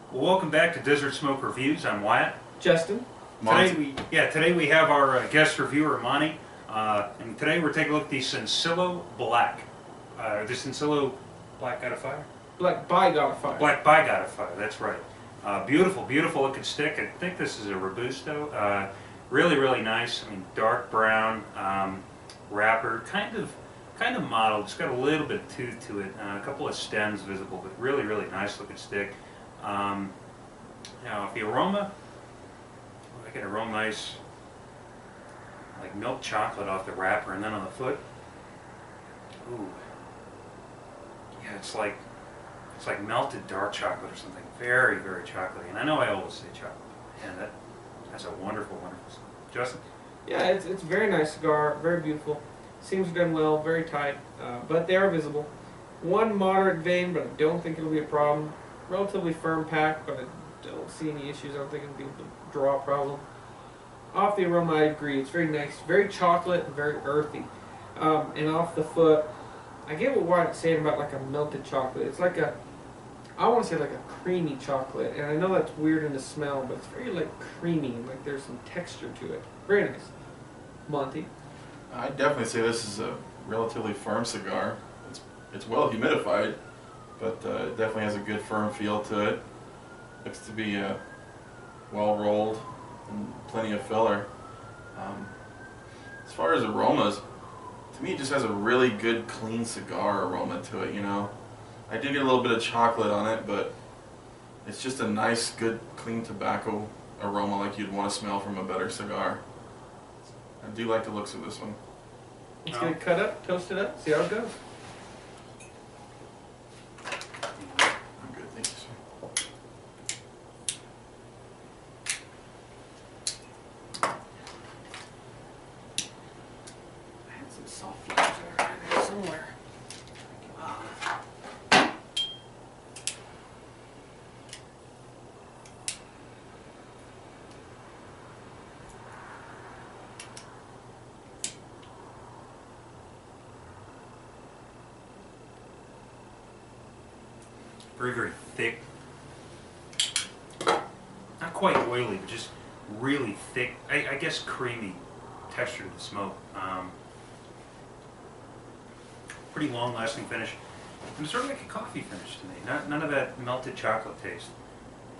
Well, welcome back to Desert Smoke Reviews. I'm Wyatt. Justin. Today we have our guest reviewer Monty, and today we're taking a look at the Sencillo Black. The Sencillo Black got a fire. Black by got a fire. Black by got a fire. That's right. Beautiful, beautiful looking stick. I think this is a Robusto. Really nice. I mean, dark brown wrapper, kind of mottled. It's got a little bit of tooth to it. A couple of stems visible, but really nice looking stick. Now, the aroma, I get a real nice, like milk chocolate off the wrapper, and then on the foot, ooh, yeah, it's like melted dark chocolate or something. Very chocolatey. And I know I always say chocolate, and that's a wonderful stuff. Justin? Yeah, it's a very nice cigar, very beautiful. Seems done well, very tight, but they are visible. One moderate vein, but I don't think it'll be a problem. Relatively firm pack, but I don't see any issues. I don't think it'll be a draw problem. Off the aroma, I agree. It's very nice, very chocolate, and very earthy. And off the foot, I get what Wyatt's saying about like a melted chocolate. It's like I want to say like a creamy chocolate, and I know that's weird in the smell, but it's very like creamy, like there's some texture to it. Very nice. Monty? I'd definitely say this is a relatively firm cigar. It's well humidified, but it definitely has a good firm feel to it. Looks to be well rolled and plenty of filler. As far as aromas, to me it just has a really good clean cigar aroma to it, you know. I do get a little bit of chocolate on it, but it's just a nice, good, clean tobacco aroma like you'd want to smell from a better cigar. I do like the looks of this one. Let's get it cut up, toast it up, see how it goes. I'm good, thank you, sir. I had some soft flavors there in there somewhere. Very thick. Not quite oily, but just really thick. I guess creamy texture to the smoke. Pretty long-lasting finish. And it's sort of like a coffee finish to me. None of that melted chocolate taste.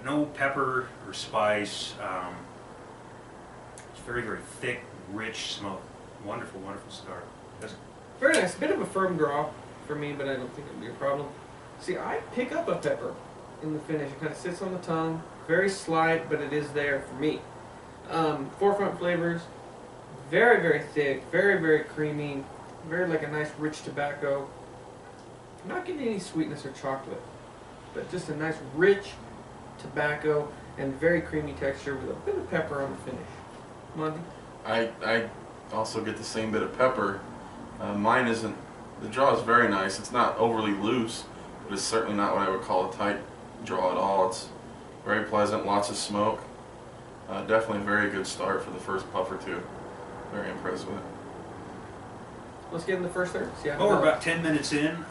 No pepper or spice. It's very thick, rich smoke. Wonderful cigar. Very nice. A bit of a firm draw for me, but I don't think it'll be a problem. See, I pick up a pepper in the finish. It kind of sits on the tongue. Very slight, but it is there for me. Forefront flavors, very thick, very creamy, very like a nice rich tobacco. I'm not getting any sweetness or chocolate, but just a nice rich tobacco and very creamy texture with a bit of pepper on the finish. Monty? I also get the same bit of pepper. Mine isn't, the draw is very nice. It's not overly loose, but it's certainly not what I would call a tight draw at all. It's very pleasant, lots of smoke. Definitely a very good start for the first puff or two. Very impressed with it. Let's get in the first third. Well, we're about 10 minutes in.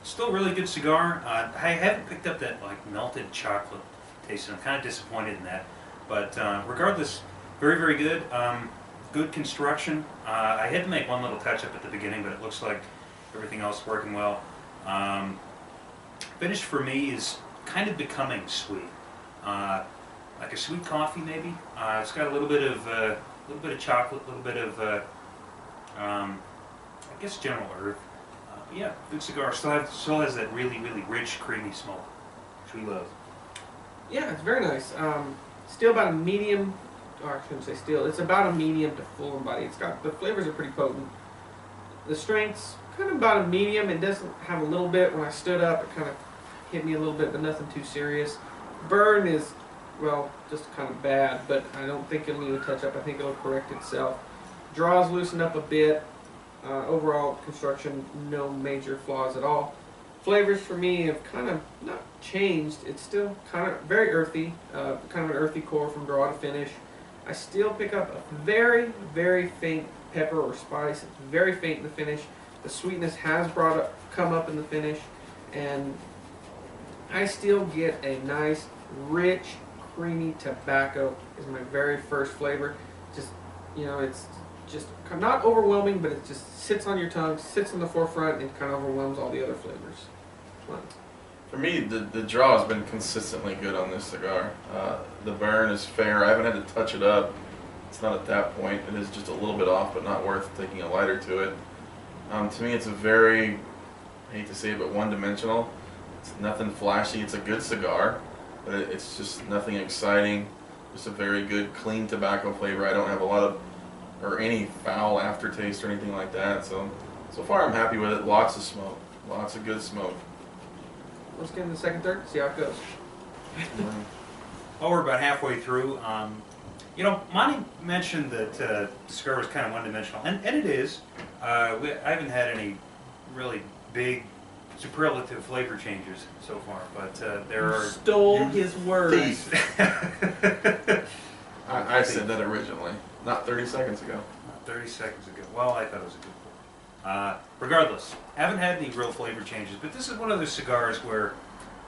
Still a really good cigar. I haven't picked up that like melted chocolate taste, and I'm kind of disappointed in that. But regardless, very good. Good construction. I had to make one little touch up at the beginning, but it looks like everything else is working well. Finish for me is kind of becoming sweet, like a sweet coffee maybe. It's got a little bit of chocolate, a little bit of I guess general earth. But yeah, good cigar. Still has that really rich, creamy smoke, which we love. Yeah, it's very nice. Still about a medium, or I shouldn't say still. It's about a medium to full in body. It's got the flavors are pretty potent. The strength's kind of about a medium. It doesn't have a little bit. When I stood up, it kind of hit me a little bit, but nothing too serious. Burn is, well, just kind of bad, but I don't think it'll need a touch up. I think it'll correct itself. Draws loosen up a bit. Overall construction, no major flaws at all. Flavors for me have kind of not changed. It's still kind of very earthy, kind of an earthy core from draw to finish. I still pick up a very faint pepper or spice. It's very faint in the finish. The sweetness has come up in the finish, and I still get a nice, rich, creamy tobacco. Is my very first flavor. Just, it's just not overwhelming, but it just sits on your tongue, sits in the forefront, and kind of overwhelms all the other flavors. Fun. For me, the draw has been consistently good on this cigar. The burn is fair. I haven't had to touch it up. It's not at that point. It is just a little bit off, but not worth taking a lighter to it. To me, it's a very, I hate to say it, but one-dimensional. It's nothing flashy. It's a good cigar, but it's just nothing exciting. Just a very good, clean tobacco flavor. I don't have a lot of, or any foul aftertaste or anything like that. So far I'm happy with it. Lots of smoke. Lots of good smoke. Let's get in the second, third, see how it goes. Well, we're about halfway through. Monty mentioned that the cigar was kind of one-dimensional, and it is. I haven't had any really big superlative flavor changes so far, but there are... Stole his words. I said that originally, not 30 seconds ago. 30 seconds ago. Well, I thought it was a good point. Regardless, haven't had any real flavor changes, but this is one of those cigars where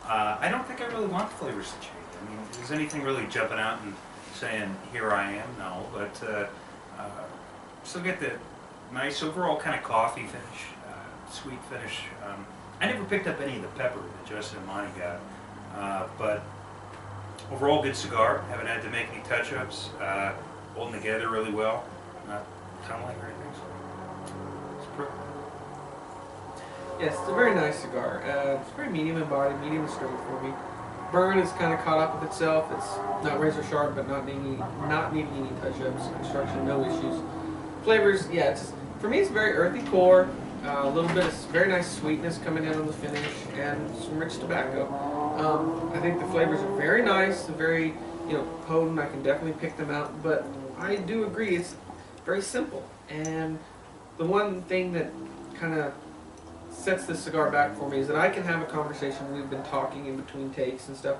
I don't think I really want the flavors to change. I mean, is anything really jumping out and saying, here I am? No, but still get the nice overall kind of coffee finish, sweet finish. I never picked up any of the pepper that Justin and Monty got, but overall good cigar. Haven't had to make any touch-ups. Holding together really well. Not tumbling or anything. So it's pretty. Yes, it's a very nice cigar. It's very medium in body, medium in strength for me. Burn is kind of caught up with itself. It's not razor sharp, but not needing any touch-ups. Construction, no issues. Flavors, yeah, for me it's very earthy core. A little bit of very nice sweetness coming in on the finish, and some rich tobacco. I think the flavors are very nice, very potent. I can definitely pick them out, but I do agree it's very simple. And the one thing that kind of sets this cigar back for me is that I can have a conversation. We've been talking in between takes and stuff,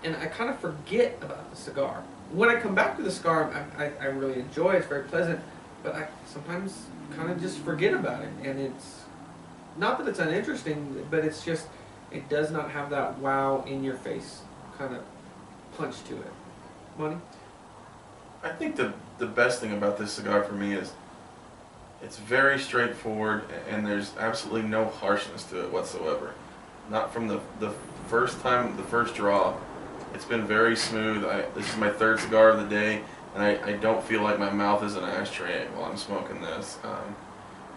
and I kind of forget about the cigar. When I come back to the cigar, I really enjoy it. It's very pleasant, but I sometimes kind of just forget about it. And it's not that it's uninteresting, but it's just, it does not have that wow in your face kind of punch to it. Money? I think the best thing about this cigar for me is it's very straightforward, and there's absolutely no harshness to it whatsoever. Not from the first time, the first draw. It's been very smooth. This is my third cigar of the day, and I don't feel like my mouth is an ashtray while I'm smoking this.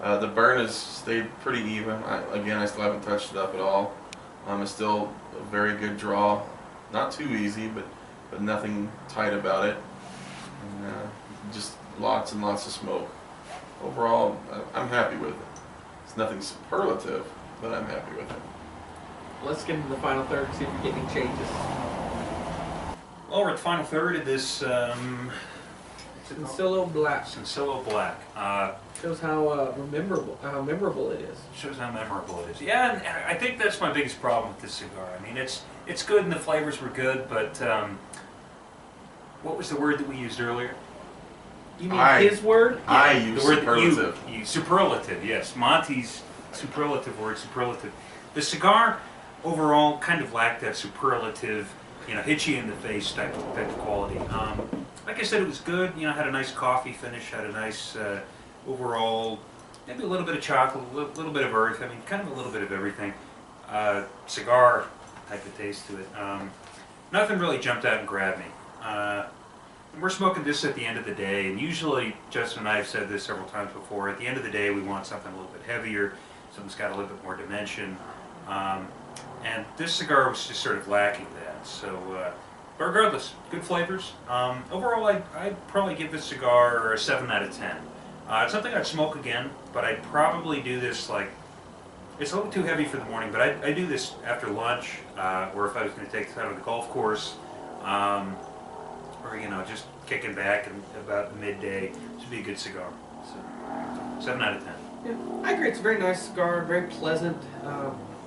The burn has stayed pretty even. Again, I still haven't touched it up at all. It's still a very good draw. Not too easy, but nothing tight about it. And, just lots and lots of smoke. Overall, I'm happy with it. It's nothing superlative, but I'm happy with it. Let's get into the final third and see if we get any changes. Well, we're at the final third of this Sencillo Black. Sencillo Black. Shows how memorable it is. Shows how memorable it is. Yeah, and I think that's my biggest problem with this cigar. I mean, it's good and the flavors were good, but what was the word that we used earlier? You mean his word? Yeah, I use the word superlative. Superlative, yes. Monty's superlative word, superlative. The cigar overall kind of lacked that superlative, hit you in the face type of quality. Like I said, it was good. Had a nice coffee finish, had a nice overall, maybe a little bit of chocolate, a little bit of earth. I mean, kind of a little bit of everything. Cigar type of taste to it. Nothing really jumped out and grabbed me. We're smoking this at the end of the day, and usually, Justin and I have said this several times before, at the end of the day we want something a little bit heavier, something that's got a little bit more dimension, and this cigar was just sort of lacking that. So, but regardless, good flavors. Overall, I'd probably give this cigar a 7 out of 10. It's something I'd smoke again, but I'd probably do this it's a little too heavy for the morning, but I do this after lunch, or if I was going to take this out on the golf course, or just kicking back and about midday. This would be a good cigar. So 7 out of 10. Yeah, I agree. It's a very nice cigar, very pleasant.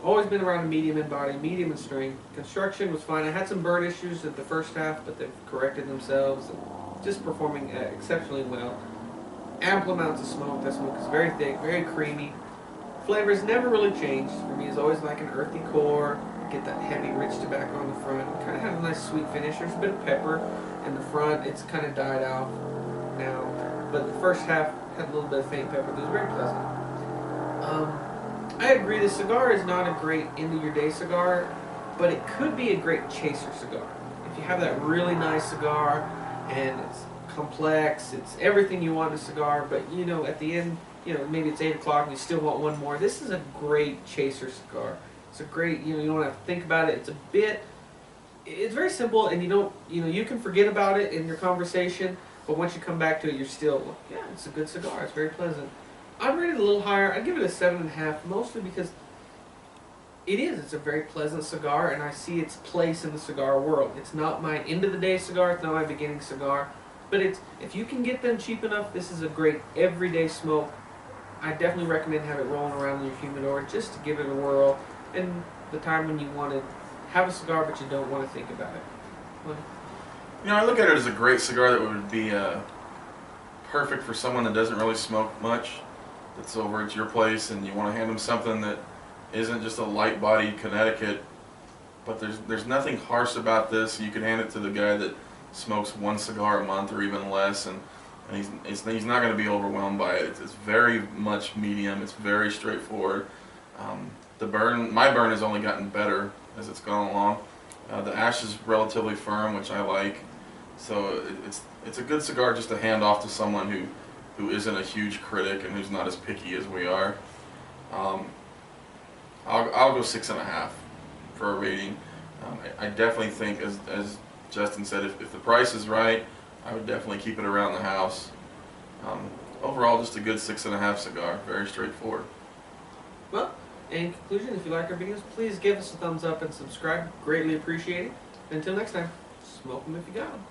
Always been around a medium in body, medium in strength. Construction was fine. I had some burn issues at the first half, but they've corrected themselves. And just performing exceptionally well. Ample amounts of smoke. That smoke is very thick, very creamy. Flavors never really changed. For me, it's always like an earthy core, get that heavy, rich tobacco on the front. Kind of has a nice sweet finish. There's a bit of pepper in the front. It's kind of died out now, but the first half had a little bit of faint pepper. It was very pleasant. I agree. The cigar is not a great end of your day cigar, but it could be a great chaser cigar. If you have that really nice cigar and it's complex, it's everything you want in a cigar, but you know, at the end, you know, maybe it's 8 o'clock and you still want one more. This is a great chaser cigar. It's a great, you know, you don't have to think about it. It's very simple, and you can forget about it in your conversation, but once you come back to it, you're still, yeah, it's a good cigar. It's very pleasant. I'd rate it a little higher. I'd give it a 7.5, mostly because it's a very pleasant cigar, and I see its place in the cigar world. It's not my end of the day cigar. It's not my beginning cigar. But if you can get them cheap enough, this is a great everyday smoke. I definitely recommend have it rolling around in your humidor just to give it a whirl, and the time when you want to have a cigar but you don't want to think about it. Well, You know, I look at it as a great cigar that would be perfect for someone that doesn't really smoke much, that's over at your place, and you want to hand them something that isn't just a light-bodied Connecticut, but there's nothing harsh about this. You can hand it to the guy that smokes one cigar a month or even less, and he's not going to be overwhelmed by it. It's very much medium. It's very straightforward. My burn has only gotten better as it's gone along. The ash is relatively firm, which I like. So it's a good cigar just to hand off to someone who isn't a huge critic and who's not as picky as we are. I'll go 6.5 for a rating. I definitely think, as Justin said, if the price is right, I would definitely keep it around the house. Overall, just a good 6.5 cigar. Very straightforward. well, in conclusion, if you like our videos, please give us a thumbs up and subscribe. Greatly appreciated. Until next time, smoke them if you got them.